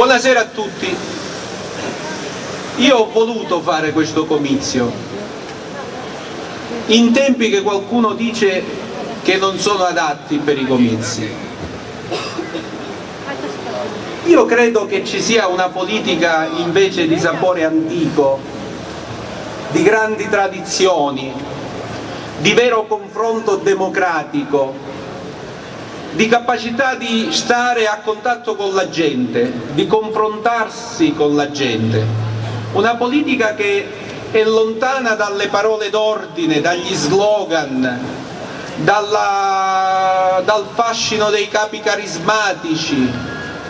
Buonasera a tutti. Io ho voluto fare questo comizio in tempi che qualcuno dice che non sono adatti per i comizi. Io credo che ci sia una politica invece di sapore antico, di grandi tradizioni, di vero confronto democratico, di capacità di stare a contatto con la gente, di confrontarsi con la gente. Una politica che è lontana dalle parole d'ordine, dagli slogan, dal fascino dei capi carismatici,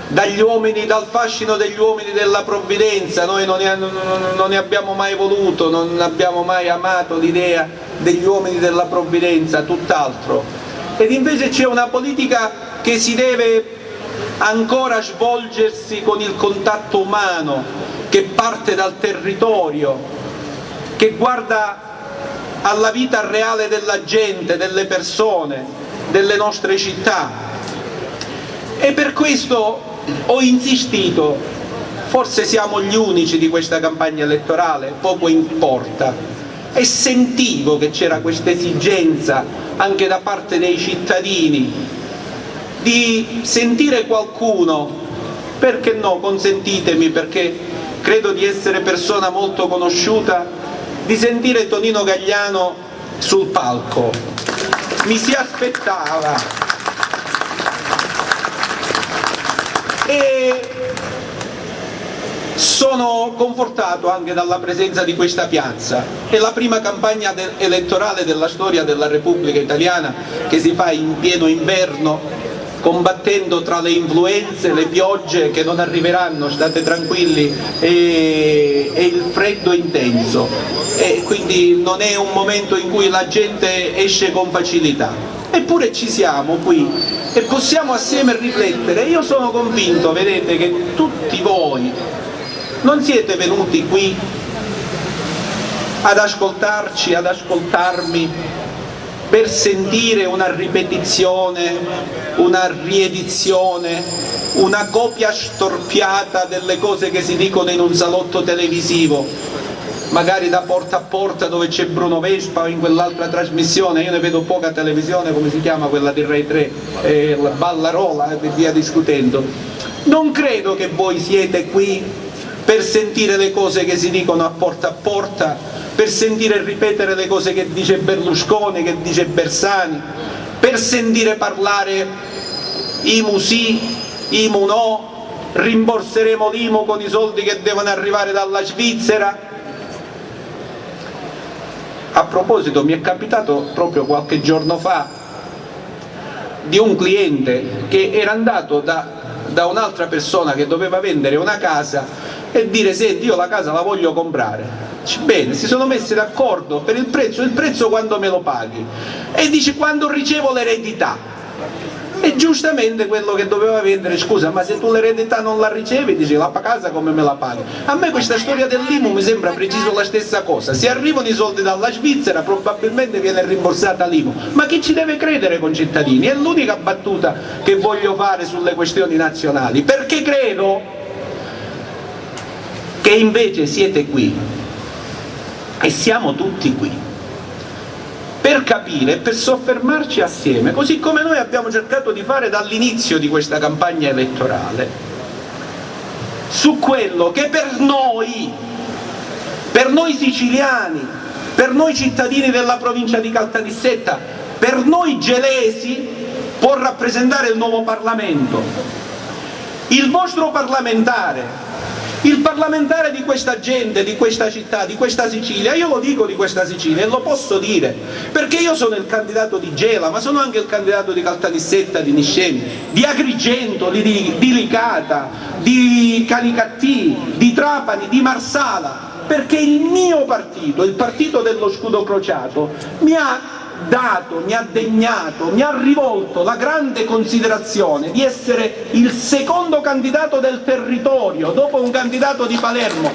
dal fascino degli uomini della provvidenza. Noi non ne abbiamo mai voluto, non abbiamo mai amato l'idea degli uomini della provvidenza, tutt'altro. Ed invece c'è una politica che si deve ancora svolgersi con il contatto umano, che parte dal territorio, che guarda alla vita reale della gente, delle persone, delle nostre città. E per questo ho insistito, forse siamo gli unici di questa campagna elettorale, poco importa, e sentivo che c'era questa esigenza anche da parte dei cittadini di sentire qualcuno, perché no, consentitemi, perché credo di essere persona molto conosciuta, di sentire Tonino Gagliano sul palco. Mi si aspettava. E sono confortato anche dalla presenza di questa piazza. È la prima campagna elettorale della storia della Repubblica Italiana che si fa in pieno inverno, combattendo tra le influenze, le piogge che non arriveranno, state tranquilli, e il freddo intenso. E quindi non è un momento in cui la gente esce con facilità. Eppure ci siamo qui e possiamo assieme riflettere. Io sono convinto, vedete, che tutti voi non siete venuti qui ad ascoltarci, ad ascoltarmi per sentire una ripetizione, una riedizione, una copia storpiata delle cose che si dicono in un salotto televisivo, magari da Porta a Porta dove c'è Bruno Vespa, o in quell'altra trasmissione. Io ne vedo poca televisione, come si chiama quella di Rai 3, la Ballarola, e via discutendo. Non credo che voi siete qui per sentire le cose che si dicono a Porta, per sentire ripetere le cose che dice Berlusconi, che dice Bersani, per sentire parlare IMU sì, IMU no, rimborseremo l'IMU con i soldi che devono arrivare dalla Svizzera. A proposito, mi è capitato proprio qualche giorno fa di un cliente che era andato da un'altra persona che doveva vendere una casa e dire: senti, io la casa la voglio comprare. Bene, si sono messi d'accordo per il prezzo quando me lo paghi, e dice: quando ricevo l'eredità. E giustamente quello che doveva vendere: scusa, ma se tu l'eredità non la ricevi, dice, la casa come me la paghi? A me questa storia dell'IMU mi sembra preciso la stessa cosa. Se arrivano i soldi dalla Svizzera probabilmente viene rimborsata l'IMU. Ma chi ci deve credere, concittadini? È l'unica battuta che voglio fare sulle questioni nazionali, perché credo che invece siete qui, e siamo tutti qui, per capire, per soffermarci assieme, così come noi abbiamo cercato di fare dall'inizio di questa campagna elettorale, su quello che per noi siciliani, per noi cittadini della provincia di Caltanissetta, per noi gelesi, può rappresentare il nuovo Parlamento. Il vostro parlamentare, il parlamentare di questa gente, di questa città, di questa Sicilia. Io lo dico di questa Sicilia e lo posso dire perché io sono il candidato di Gela, ma sono anche il candidato di Caltanissetta, di Niscemi, di Agrigento, di Licata, di Canicattì, di Trapani, di Marsala, perché il mio partito, il partito dello scudo crociato, mi ha dato, mi ha degnato, mi ha rivolto la grande considerazione di essere il secondo candidato del territorio dopo un candidato di Palermo.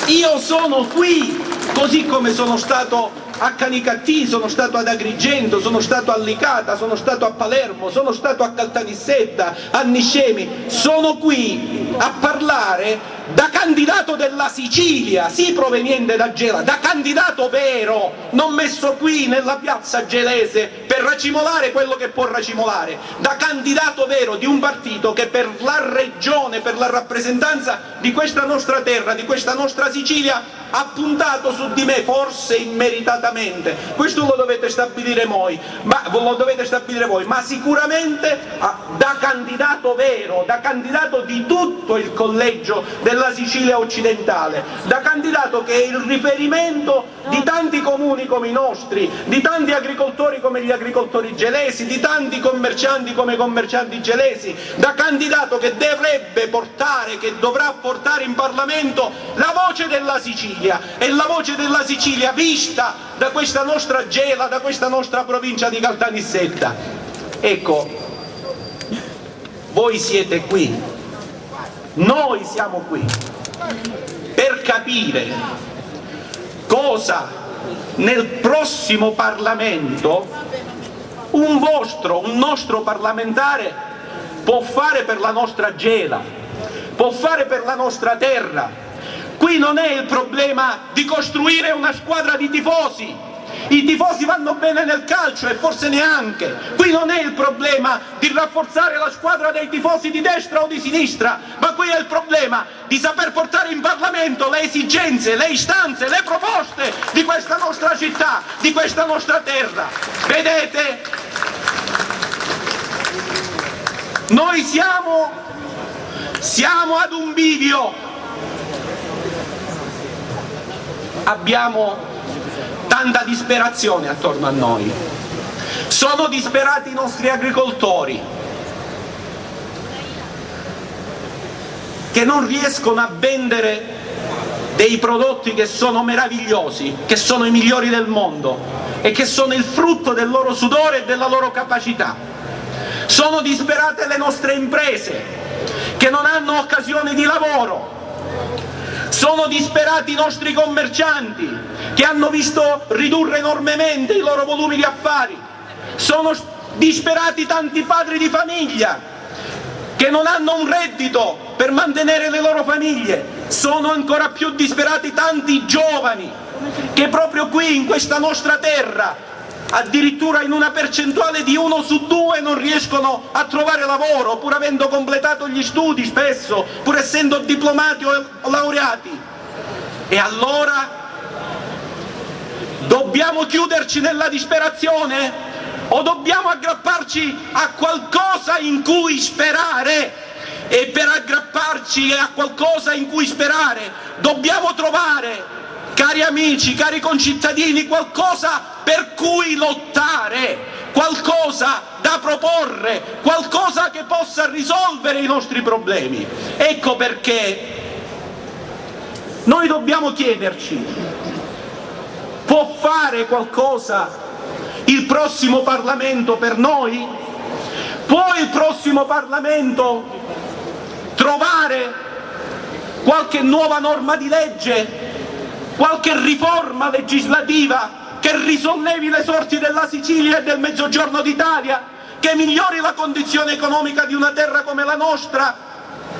Io sono qui, così come sono stato a Canicattì, sono stato ad Agrigento, sono stato a Licata, sono stato a Palermo, sono stato a Caltanissetta, a Niscemi, sono qui a parlare da candidato della Sicilia, sì proveniente da Gela, da candidato vero, non messo qui nella piazza gelese per racimolare quello che può racimolare, da candidato vero di un partito che per la regione, per la rappresentanza di questa nostra terra, di questa nostra Sicilia, ha puntato su di me, forse immeritatamente. Questo lo dovete stabilire voi, ma sicuramente da candidato vero, da candidato di tutto il collegio della Sicilia occidentale, da candidato che è il riferimento di tanti comuni come i nostri, di tanti agricoltori come gli agricoltori gelesi, di tanti commercianti come i commercianti gelesi, da candidato che dovrebbe portare, che dovrà portare in Parlamento la voce della Sicilia, e la voce della Sicilia vista da questa nostra Gela, da questa nostra provincia di Caltanissetta. Ecco, voi siete qui, noi siamo qui per capire cosa nel prossimo Parlamento un nostro parlamentare può fare per la nostra Gela, può fare per la nostra terra. Qui non è il problema di costruire una squadra di tifosi, i tifosi vanno bene nel calcio e forse neanche, qui non è il problema di rafforzare la squadra dei tifosi di destra o di sinistra, ma qui è il problema di saper portare in Parlamento le esigenze, le istanze, le proposte di questa nostra città, di questa nostra terra. Vedete, noi siamo ad un bivio. Abbiamo tanta disperazione attorno a noi, sono disperati i nostri agricoltori che non riescono a vendere dei prodotti che sono meravigliosi, che sono i migliori del mondo e che sono il frutto del loro sudore e della loro capacità. Sono disperate le nostre imprese che non hanno occasioni di lavoro. Sono disperati i nostri commercianti che hanno visto ridurre enormemente i loro volumi di affari. Sono disperati tanti padri di famiglia che non hanno un reddito per mantenere le loro famiglie. Sono ancora più disperati tanti giovani che proprio qui in questa nostra terra, addirittura in una percentuale di 1 su 2, non riescono a trovare lavoro, pur avendo completato gli studi spesso, pur essendo diplomati o laureati. E allora dobbiamo chiuderci nella disperazione o dobbiamo aggrapparci a qualcosa in cui sperare? E per aggrapparci a qualcosa in cui sperare dobbiamo trovare, cari amici, cari concittadini, qualcosa per cui lottare, qualcosa da proporre, qualcosa che possa risolvere i nostri problemi. Ecco perché noi dobbiamo chiederci: può fare qualcosa il prossimo Parlamento per noi? Può il prossimo Parlamento trovare qualche nuova norma di legge, qualche riforma legislativa che risollevi le sorti della Sicilia e del Mezzogiorno d'Italia, che migliori la condizione economica di una terra come la nostra,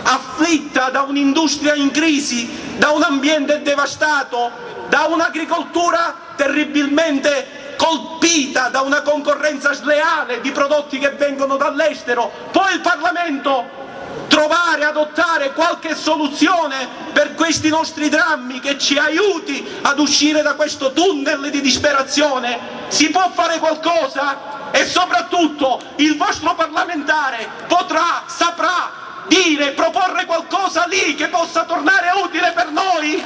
afflitta da un'industria in crisi, da un ambiente devastato, da un'agricoltura terribilmente colpita da una concorrenza sleale di prodotti che vengono dall'estero? Può il Parlamento trovare, adottare qualche soluzione per questi nostri drammi che ci aiuti ad uscire da questo tunnel di disperazione? Si può fare qualcosa? E soprattutto il vostro parlamentare saprà dire, proporre qualcosa lì che possa tornare utile per noi?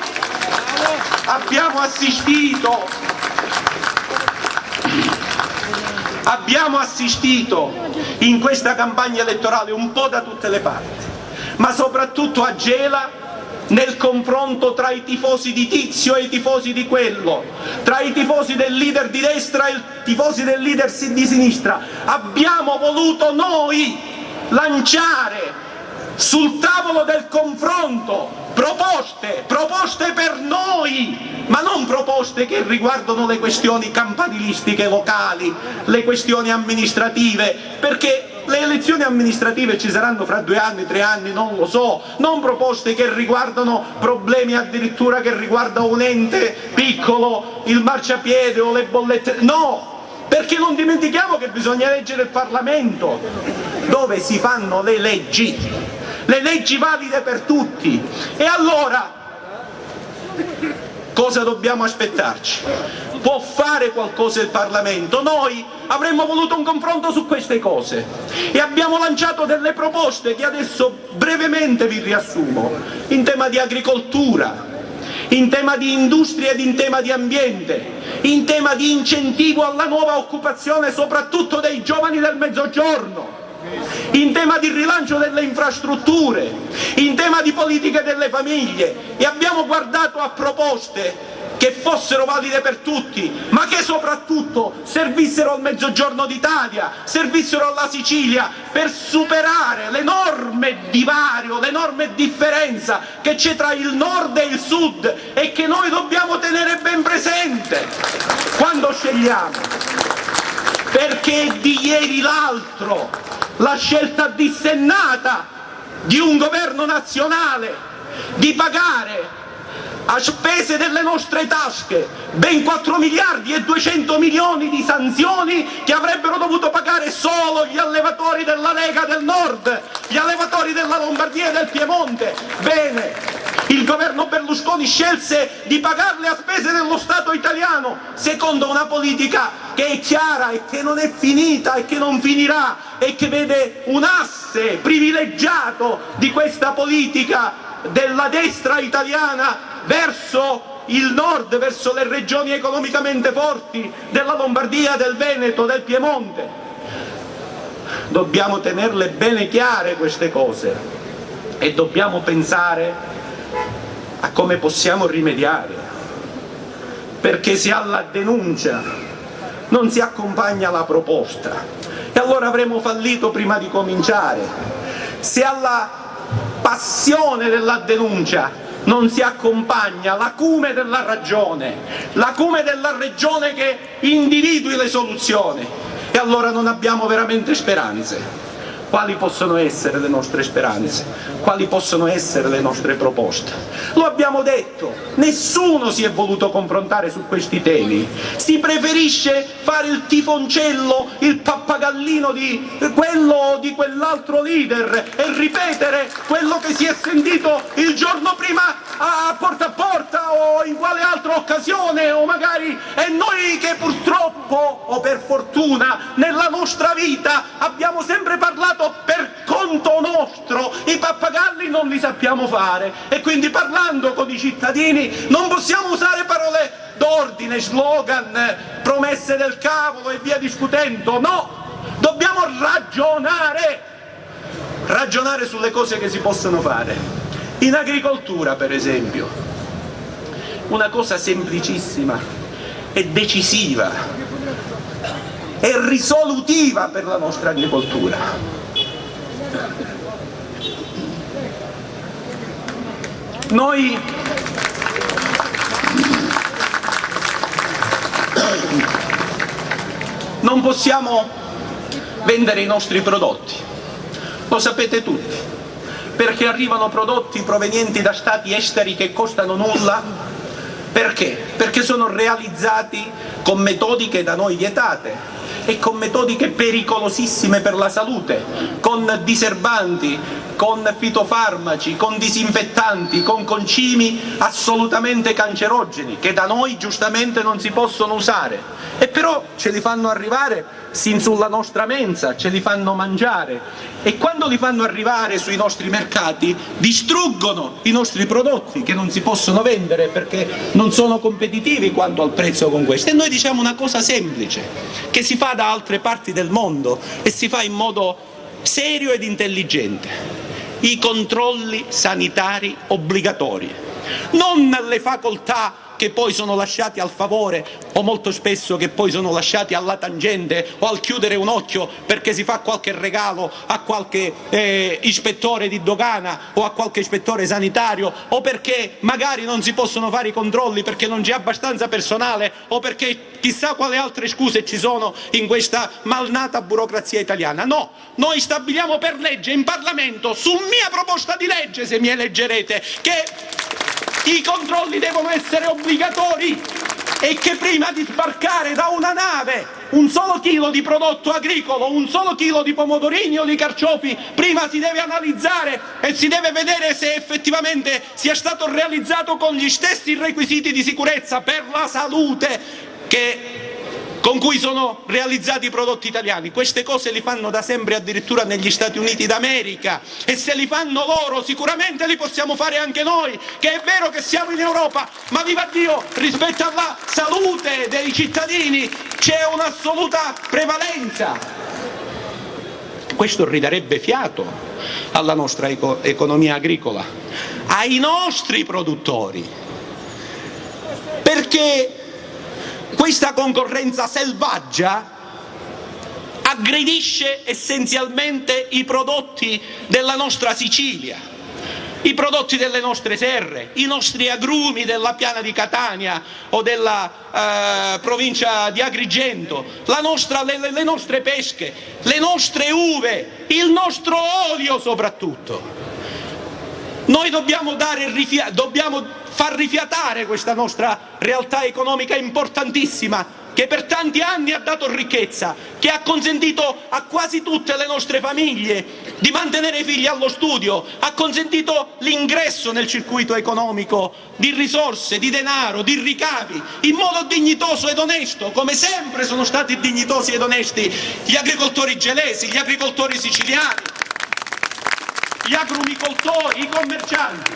Abbiamo assistito in questa campagna elettorale un po' da tutte le parti, ma soprattutto a Gela, nel confronto tra i tifosi di Tizio e i tifosi di quello, tra i tifosi del leader di destra e i tifosi del leader di sinistra, abbiamo voluto noi lanciare sul tavolo del confronto proposte per noi ma non proposte che riguardano le questioni campanilistiche locali, le questioni amministrative, perché le elezioni amministrative ci saranno fra 2 anni, 3 anni, non lo so, non proposte che riguardano problemi addirittura che riguardano un ente piccolo, il marciapiede o le bollette, no! Perché non dimentichiamo che bisogna eleggere il Parlamento, dove si fanno le leggi valide per tutti. E allora cosa dobbiamo aspettarci? Può fare qualcosa il Parlamento? Noi avremmo voluto un confronto su queste cose e abbiamo lanciato delle proposte che adesso brevemente vi riassumo, in tema di agricoltura, in tema di industria ed in tema di ambiente, in tema di incentivo alla nuova occupazione soprattutto dei giovani del Mezzogiorno, in tema di rilancio delle infrastrutture, in tema di politiche delle famiglie, e abbiamo guardato a proposte che fossero valide per tutti, ma che soprattutto servissero al Mezzogiorno d'Italia, servissero alla Sicilia per superare l'enorme divario, l'enorme differenza che c'è tra il nord e il sud e che noi dobbiamo tenere ben presente quando scegliamo, perché è di ieri l'altro la scelta dissennata di un governo nazionale di pagare a spese delle nostre tasche ben 4 miliardi e 200 milioni di sanzioni che avrebbero dovuto pagare solo gli allevatori della Lega del Nord, gli allevatori della Lombardia e del Piemonte. Bene, il governo Berlusconi scelse di pagarle a spese dello Stato italiano, secondo una politica che è chiara e che non è finita e che non finirà, e che vede un asse privilegiato di questa politica della destra italiana verso il nord, verso le regioni economicamente forti della Lombardia, del Veneto, del Piemonte. Dobbiamo tenerle bene chiare queste cose e dobbiamo pensare a come possiamo rimediare, perché se alla denuncia non si accompagna la proposta, e allora avremo fallito prima di cominciare. Se alla passione della denuncia non si accompagna l'acume della ragione che individui le soluzioni, e allora non abbiamo veramente speranze. Quali possono essere le nostre speranze? Quali possono essere le nostre proposte? Lo abbiamo detto, nessuno si è voluto confrontare su questi temi, si preferisce fare il tifoncello, il pappagallino di quello o di quell'altro leader e ripetere quello che si è sentito il giorno prima a porta o in quale altra occasione, o magari è noi che purtroppo o per fortuna nella nostra vita abbiamo sempre parlato per conto nostro, i pappagalli non li sappiamo fare e quindi parlando con i cittadini non possiamo usare parole d'ordine, slogan, promesse del cavolo e via discutendo, no, dobbiamo ragionare sulle cose che si possono fare. In agricoltura, per esempio, una cosa semplicissima e decisiva e risolutiva per la nostra agricoltura. Noi non possiamo vendere i nostri prodotti, lo sapete tutti, perché arrivano prodotti provenienti da stati esteri che costano nulla. Perché? Perché sono realizzati con metodiche da noi vietate e con metodiche pericolosissime per la salute, con diserbanti, con fitofarmaci, con disinfettanti, con concimi assolutamente cancerogeni che da noi giustamente non si possono usare, e però ce li fanno arrivare sin sulla nostra mensa, ce li fanno mangiare, e quando li fanno arrivare sui nostri mercati distruggono i nostri prodotti che non si possono vendere perché non sono competitivi quanto al prezzo con questi. E noi diciamo una cosa semplice che si fa da altre parti del mondo e si fa in modo serio ed intelligente: i controlli sanitari obbligatori, non le facoltà che poi sono lasciati al favore, o molto spesso che poi sono lasciati alla tangente o al chiudere un occhio perché si fa qualche regalo a qualche ispettore di dogana o a qualche ispettore sanitario, o perché magari non si possono fare i controlli perché non c'è abbastanza personale, o perché chissà quale altre scuse ci sono in questa malnata burocrazia italiana. No, noi stabiliamo per legge in Parlamento, su mia proposta di legge, se mi eleggerete, che i controlli devono essere obbligatori e che prima di sbarcare da una nave un solo chilo di prodotto agricolo, un solo chilo di pomodorini o di carciofi, prima si deve analizzare e si deve vedere se effettivamente sia stato realizzato con gli stessi requisiti di sicurezza per la salute con cui sono realizzati i prodotti italiani. Queste cose li fanno da sempre addirittura negli Stati Uniti d'America, e se li fanno loro sicuramente li possiamo fare anche noi, che è vero che siamo in Europa, ma viva Dio, rispetto alla salute dei cittadini c'è un'assoluta prevalenza. Questo ridarebbe fiato alla nostra economia agricola, ai nostri produttori, perché questa concorrenza selvaggia aggredisce essenzialmente i prodotti della nostra Sicilia, i prodotti delle nostre serre, i nostri agrumi della piana di Catania o della provincia di Agrigento, le nostre pesche, le nostre uve, il nostro olio soprattutto. Noi dobbiamo far rifiatare questa nostra realtà economica importantissima, che per tanti anni ha dato ricchezza, che ha consentito a quasi tutte le nostre famiglie di mantenere i figli allo studio, ha consentito l'ingresso nel circuito economico di risorse, di denaro, di ricavi, in modo dignitoso ed onesto, come sempre sono stati dignitosi ed onesti gli agricoltori gelesi, gli agricoltori siciliani, gli agrumicoltori, i commercianti.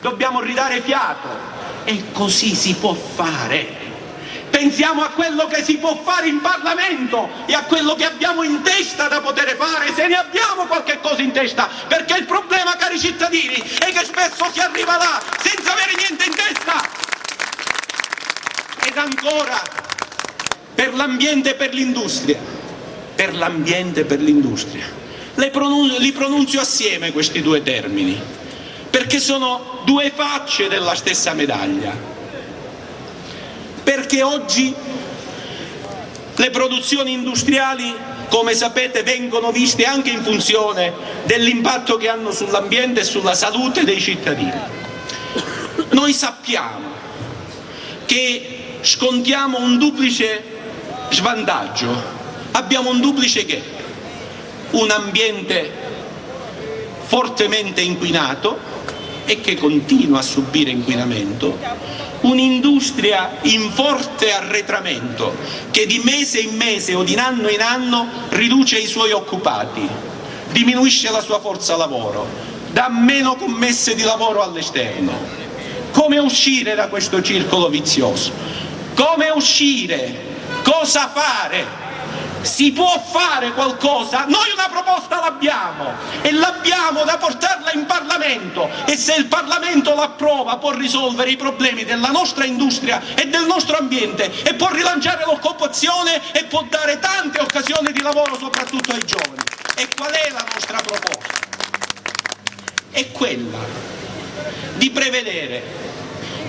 Dobbiamo ridare fiato, e così si può fare. Pensiamo a quello che si può fare in Parlamento e a quello che abbiamo in testa da poter fare, se ne abbiamo qualche cosa in testa, perché il problema, cari cittadini, è che spesso si arriva là senza avere niente in testa. Ed ancora, per l'ambiente e per l'industria, li pronunzio assieme questi due termini, perché sono due facce della stessa medaglia. Perché oggi le produzioni industriali, come sapete, vengono viste anche in funzione dell'impatto che hanno sull'ambiente e sulla salute dei cittadini. Noi sappiamo che scontiamo un duplice svantaggio, abbiamo un duplice gap: un ambiente fortemente inquinato e che continua a subire inquinamento, un'industria in forte arretramento che di mese in mese o di anno in anno riduce i suoi occupati, diminuisce la sua forza lavoro, dà meno commesse di lavoro all'esterno. Come uscire da questo circolo vizioso? Come uscire? Cosa fare? Si può fare qualcosa? Noi una proposta l'abbiamo, e l'abbiamo da portarla in Parlamento, e se il Parlamento l'approva può risolvere i problemi della nostra industria e del nostro ambiente, e può rilanciare l'occupazione e può dare tante occasioni di lavoro soprattutto ai giovani. E qual è la nostra proposta? È quella di prevedere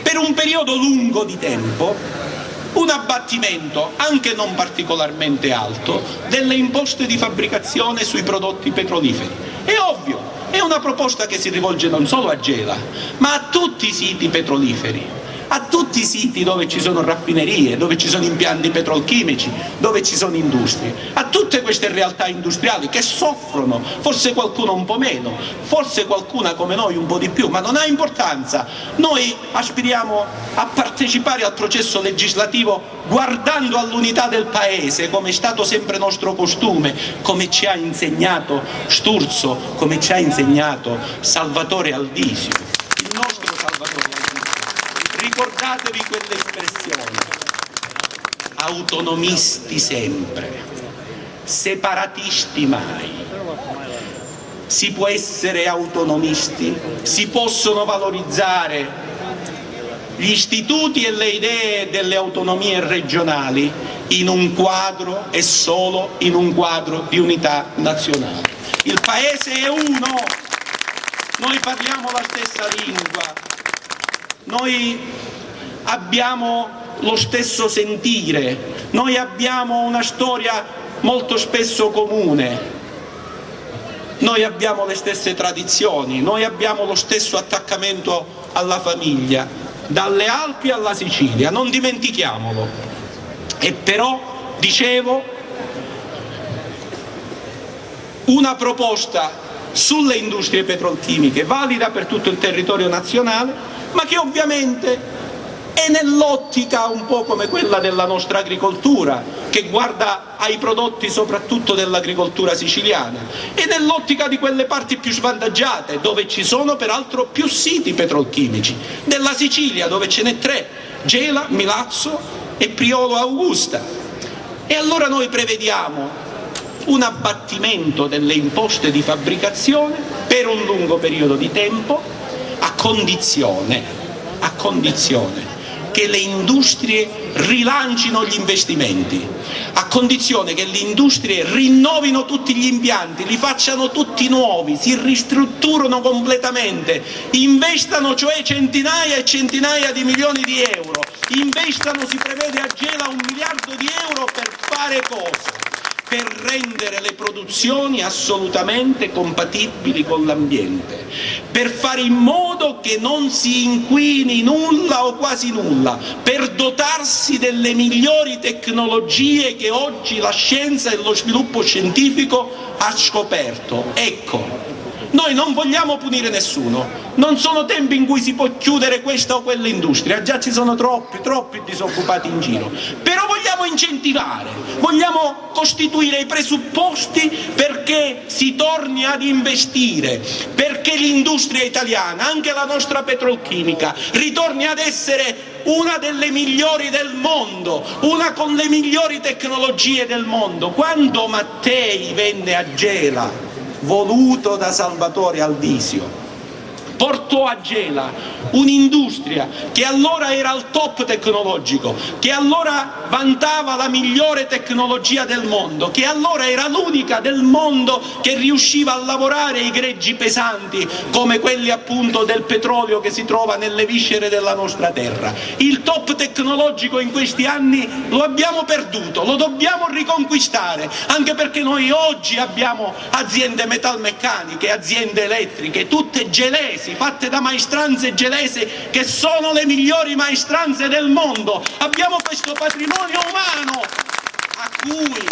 per un periodo lungo di tempo un abbattimento, anche non particolarmente alto, delle imposte di fabbricazione sui prodotti petroliferi. È ovvio, è una proposta che si rivolge non solo a Gela, ma a tutti i siti petroliferi, a tutti i siti dove ci sono raffinerie, dove ci sono impianti petrolchimici, dove ci sono industrie, a tutte queste realtà industriali che soffrono, forse qualcuno un po' meno, forse qualcuna come noi un po' di più, ma non ha importanza. Noi aspiriamo a partecipare al processo legislativo guardando all'unità del Paese, come è stato sempre nostro costume, come ci ha insegnato Sturzo, come ci ha insegnato Salvatore Aldisio, il nostro Salvatore Aldisio. Ricordatevi quell'espressione: autonomisti sempre, separatisti mai. Si può essere autonomisti, si possono valorizzare gli istituti e le idee delle autonomie regionali in un quadro e solo in un quadro di unità nazionale. Il Paese è uno, noi parliamo la stessa lingua, noi abbiamo lo stesso sentire, noi abbiamo una storia molto spesso comune, noi abbiamo le stesse tradizioni, noi abbiamo lo stesso attaccamento alla famiglia, dalle Alpi alla Sicilia, non dimentichiamolo. E però, dicevo, una proposta sulle industrie petrolchimiche valida per tutto il territorio nazionale, ma che ovviamente è nell'ottica un po' come quella della nostra agricoltura, che guarda ai prodotti soprattutto dell'agricoltura siciliana, e nell'ottica di quelle parti più svantaggiate, dove ci sono peraltro più siti petrolchimici, della Sicilia dove ce n'è 3, Gela, Milazzo e Priolo Augusta. E allora noi prevediamo un abbattimento delle imposte di fabbricazione per un lungo periodo di tempo, a condizione che le industrie rilancino gli investimenti, a condizione che le industrie rinnovino tutti gli impianti, li facciano tutti nuovi, si ristrutturino completamente, investano cioè centinaia e centinaia di milioni di euro, investano, si prevede a Gela 1 miliardo di euro per fare cosa? Per rendere le produzioni assolutamente compatibili con l'ambiente, per fare in modo che non si inquini nulla o quasi nulla, per dotarsi delle migliori tecnologie che oggi la scienza e lo sviluppo scientifico ha scoperto. Ecco, noi non vogliamo punire nessuno, non sono tempi in cui si può chiudere questa o quella industria, già ci sono troppi disoccupati in giro, però vogliamo incentivare, vogliamo costituire i presupposti perché si torni ad investire, perché l'industria italiana, anche la nostra petrolchimica, ritorni ad essere una delle migliori del mondo, una con le migliori tecnologie del mondo. Quando Mattei venne a Gela, voluto da Salvatore Aldisio, portò a Gela un'industria che allora era al top tecnologico, che allora vantava la migliore tecnologia del mondo, che allora era l'unica del mondo che riusciva a lavorare i greggi pesanti come quelli appunto del petrolio che si trova nelle viscere della nostra terra. Il top tecnologico in questi anni lo abbiamo perduto, lo dobbiamo riconquistare, anche perché noi oggi abbiamo aziende metalmeccaniche, aziende elettriche, tutte gelesi, fatte da maestranze gelesi che sono le migliori maestranze del mondo. Abbiamo questo patrimonio umano a cui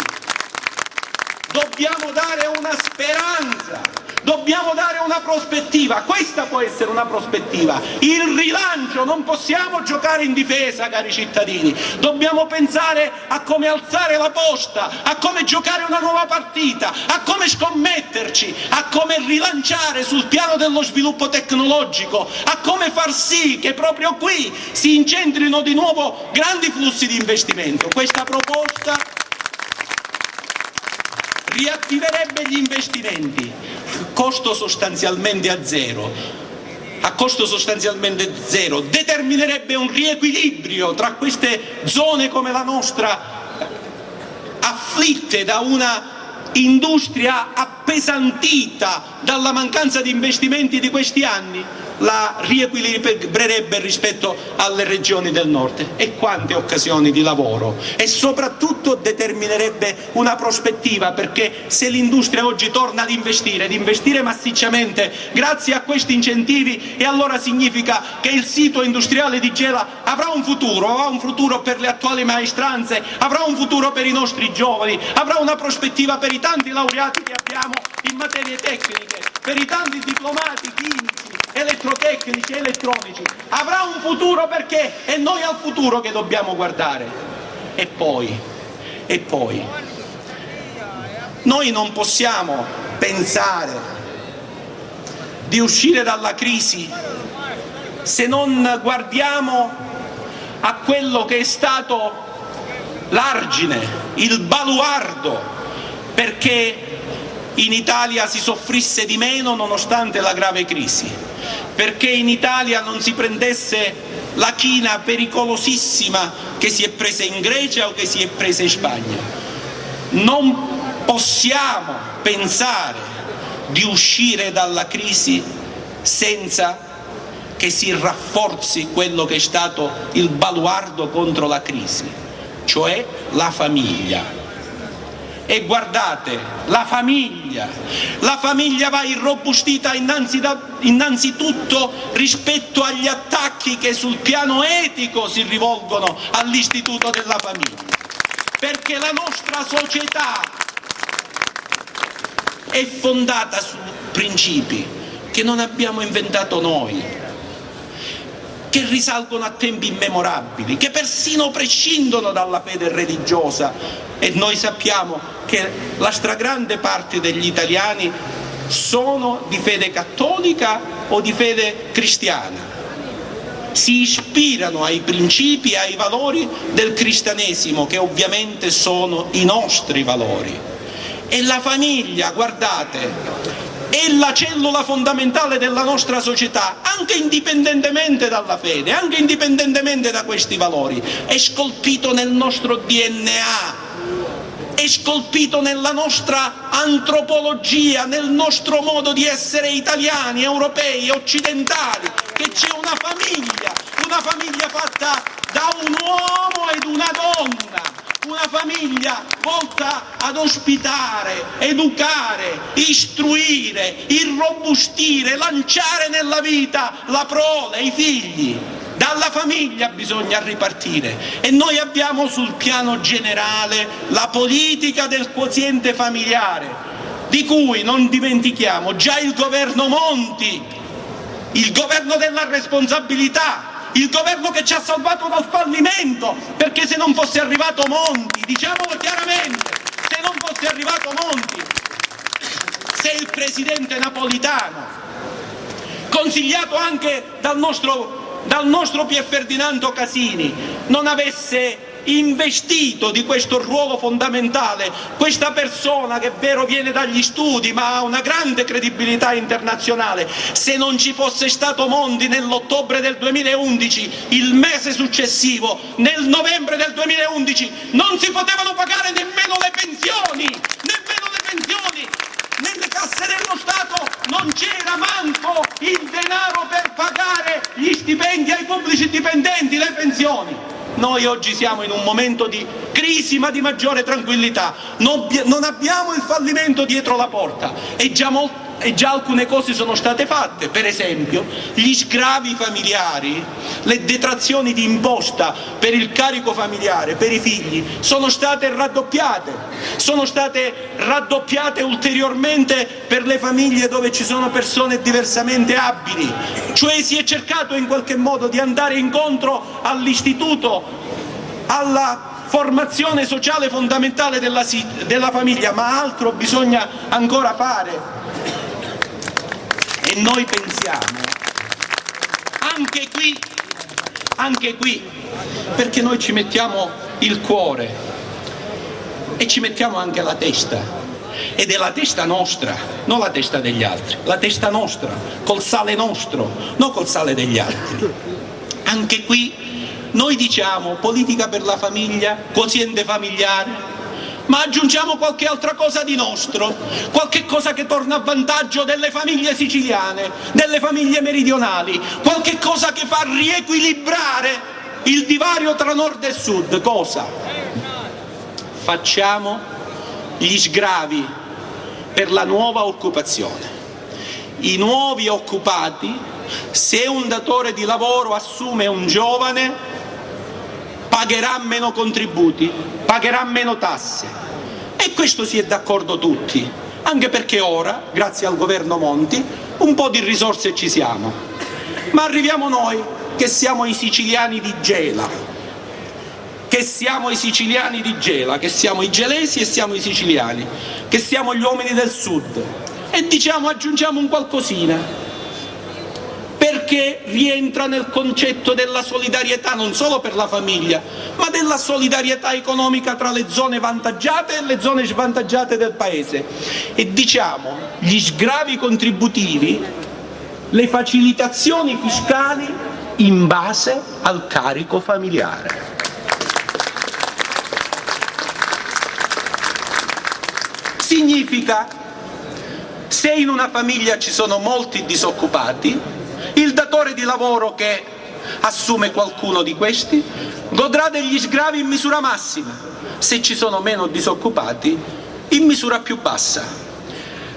dobbiamo dare una speranza, dobbiamo dare una prospettiva. Questa può essere una prospettiva, il rilancio. Non possiamo giocare in difesa, cari cittadini, dobbiamo pensare a come alzare la posta, a come giocare una nuova partita, a come scommetterci, a come rilanciare sul piano dello sviluppo tecnologico, a come far sì che proprio qui si incentrino di nuovo grandi flussi di investimento. Questa proposta riattiverebbe gli investimenti a costo sostanzialmente zero, determinerebbe un riequilibrio tra queste zone come la nostra, afflitte da una industria appesantita dalla mancanza di investimenti di questi anni, la riequilibrerebbe rispetto alle regioni del nord. E quante occasioni di lavoro, e soprattutto determinerebbe una prospettiva, perché se l'industria oggi torna ad investire massicciamente grazie a questi incentivi, e allora significa che il sito industriale di Gela avrà un futuro per le attuali maestranze, avrà un futuro per i nostri giovani, avrà una prospettiva per i tanti laureati che abbiamo in materie tecniche, per i tanti diplomati chimici, elettrotecnici, elettronici, avrà un futuro, perché è noi al futuro che dobbiamo guardare. E poi, noi non possiamo pensare di uscire dalla crisi se non guardiamo a quello che è stato l'argine, il baluardo, perché in Italia si soffrisse di meno nonostante la grave crisi, perché in Italia non si prendesse la china pericolosissima che si è presa in Grecia o che si è presa in Spagna. Non possiamo pensare di uscire dalla crisi senza che si rafforzi quello che è stato il baluardo contro la crisi, cioè la famiglia. E guardate, la famiglia va irrobustita innanzitutto rispetto agli attacchi che sul piano etico si rivolgono all'istituto della famiglia, perché la nostra società è fondata su principi che non abbiamo inventato noi, che risalgono a tempi immemorabili, che persino prescindono dalla fede religiosa, e noi sappiamo che la stragrande parte degli italiani sono di fede cattolica o di fede cristiana, si ispirano ai principi e ai valori del cristianesimo, che ovviamente sono i nostri valori. E la famiglia, guardate, è la cellula fondamentale della nostra società, anche indipendentemente dalla fede, anche indipendentemente da questi valori. È scolpito nel nostro DNA, è scolpito nella nostra antropologia, nel nostro modo di essere italiani, europei, occidentali, che c'è una famiglia fatta da un uomo ed una donna, una famiglia volta ad ospitare, educare, istruire, irrobustire, lanciare nella vita la prole, i figli. Dalla famiglia bisogna ripartire, e noi abbiamo sul piano generale la politica del quoziente familiare, di cui non dimentichiamo già il governo Monti, il governo della responsabilità, il governo che ci ha salvato dal fallimento, perché se non fosse arrivato Monti, diciamolo chiaramente, se non fosse arrivato Monti, se il presidente Napolitano, consigliato anche dal nostro Pier Ferdinando Casini, non avesse investito di questo ruolo fondamentale questa persona che è vero viene dagli studi ma ha una grande credibilità internazionale, se non ci fosse stato Monti nell'ottobre del 2011, il mese successivo, nel novembre del 2011, non si potevano pagare nemmeno le pensioni, nelle casse dello Stato non c'era manco il denaro per pagare gli stipendi ai pubblici dipendenti, le pensioni. Noi oggi siamo in un momento di crisi ma di maggiore tranquillità, non abbiamo il fallimento dietro la porta, e già alcune cose sono state fatte, per esempio gli sgravi familiari, le detrazioni di imposta per il carico familiare, per i figli, sono state raddoppiate ulteriormente per le famiglie dove ci sono persone diversamente abili, cioè si è cercato in qualche modo di andare incontro all'istituto, alla formazione sociale fondamentale della famiglia, ma altro bisogna ancora fare. E noi pensiamo, anche qui, perché noi ci mettiamo il cuore e ci mettiamo anche la testa, ed è la testa nostra, non la testa degli altri, la testa nostra, col sale nostro, non col sale degli altri. Anche qui noi diciamo politica per la famiglia, quoziente familiare, ma aggiungiamo qualche altra cosa di nostro, qualche cosa che torna a vantaggio delle famiglie siciliane, delle famiglie meridionali, qualche cosa che fa riequilibrare il divario tra nord e sud. Cosa? Facciamo gli sgravi per la nuova occupazione. I nuovi occupati, se un datore di lavoro assume un giovane, pagherà meno contributi, pagherà meno tasse, e questo si è d'accordo tutti, anche perché ora, grazie al governo Monti, un po' di risorse ci siamo. Ma arriviamo noi che siamo i siciliani di Gela, che siamo i gelesi e siamo i siciliani, che siamo gli uomini del sud, e diciamo aggiungiamo un qualcosina, perché rientra nel concetto della solidarietà non solo per la famiglia, ma della solidarietà economica tra le zone vantaggiate e le zone svantaggiate del paese. E diciamo gli sgravi contributivi, le facilitazioni fiscali in base al carico familiare. Significa, se in una famiglia ci sono molti disoccupati, il datore di lavoro che assume qualcuno di questi godrà degli sgravi in misura massima, se ci sono meno disoccupati in misura più bassa.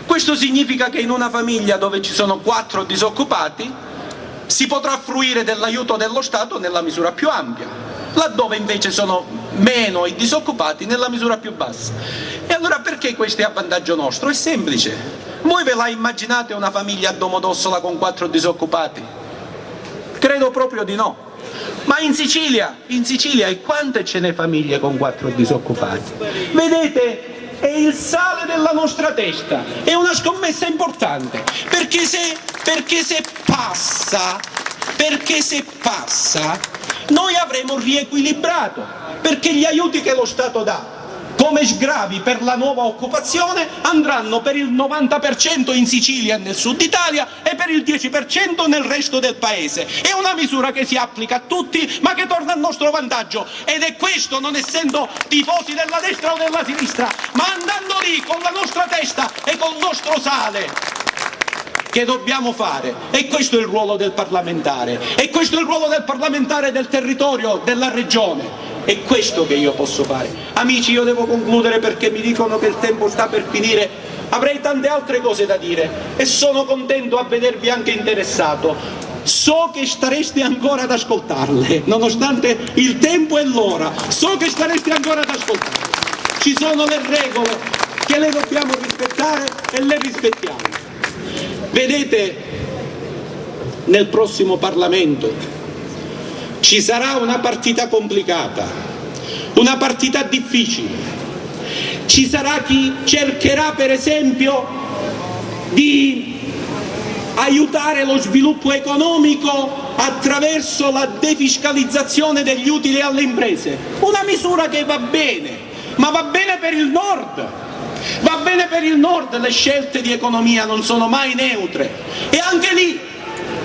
Questo significa che in una famiglia dove ci sono 4 disoccupati si potrà fruire dell'aiuto dello Stato nella misura più ampia, laddove invece sono meno i disoccupati nella misura più bassa. E allora perché questo è a vantaggio nostro? È semplice. Voi ve la immaginate una famiglia a Domodossola con 4 disoccupati? Credo proprio di no. Ma in Sicilia e quante ce ne famiglie con 4 disoccupati? Vedete, è il sale della nostra testa, è una scommessa importante, perché se passa, noi avremo riequilibrato, perché gli aiuti che lo Stato dà come sgravi per la nuova occupazione andranno per il 90% in Sicilia e nel sud Italia e per il 10% nel resto del paese. È una misura che si applica a tutti ma che torna a nostro vantaggio, ed è questo, non essendo tifosi della destra o della sinistra, ma andando lì con la nostra testa e col nostro sale, che dobbiamo fare. E questo è il ruolo del parlamentare, e questo è il ruolo del parlamentare del territorio, della regione. È questo che io posso fare. Amici, io devo concludere perché mi dicono che il tempo sta per finire. Avrei tante altre cose da dire e sono contento a vedervi anche interessato. So che stareste ancora ad ascoltarle, nonostante il tempo e l'ora. So che stareste ancora ad ascoltarle. Ci sono le regole che le dobbiamo rispettare e le rispettiamo. Vedete, nel prossimo Parlamento ci sarà una partita complicata, una partita difficile. Ci sarà chi cercherà, per esempio, di aiutare lo sviluppo economico attraverso la defiscalizzazione degli utili alle imprese. Una misura che va bene, ma va bene per il Nord. Va bene per il Nord, le scelte di economia non sono mai neutre. E anche lì,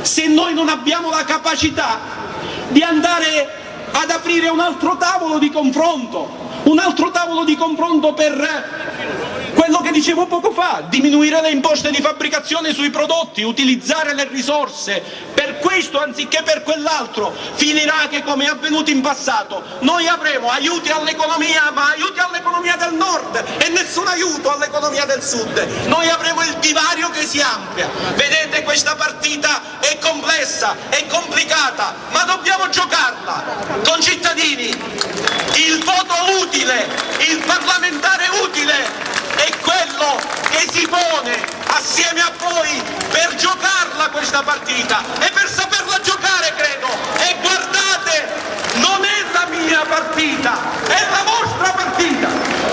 se noi non abbiamo la capacità di andare ad aprire un altro tavolo di confronto per quello che dicevo poco fa, diminuire le imposte di fabbricazione sui prodotti, utilizzare le risorse per questo anziché per quell'altro, finirà che, come è avvenuto in passato, noi avremo aiuti all'economia, ma aiuti all'economia del Nord e nessun aiuto all'economia del Sud. Noi avremo il divario che si amplia. Vedete, questa partita è complessa, è complicata, ma dobbiamo giocarla. Concittadini, il voto utile, il parlamentare utile è quello che si pone assieme a voi per giocarla questa partita e per saperla giocare, credo. E guardate, non è la mia partita, è la vostra partita.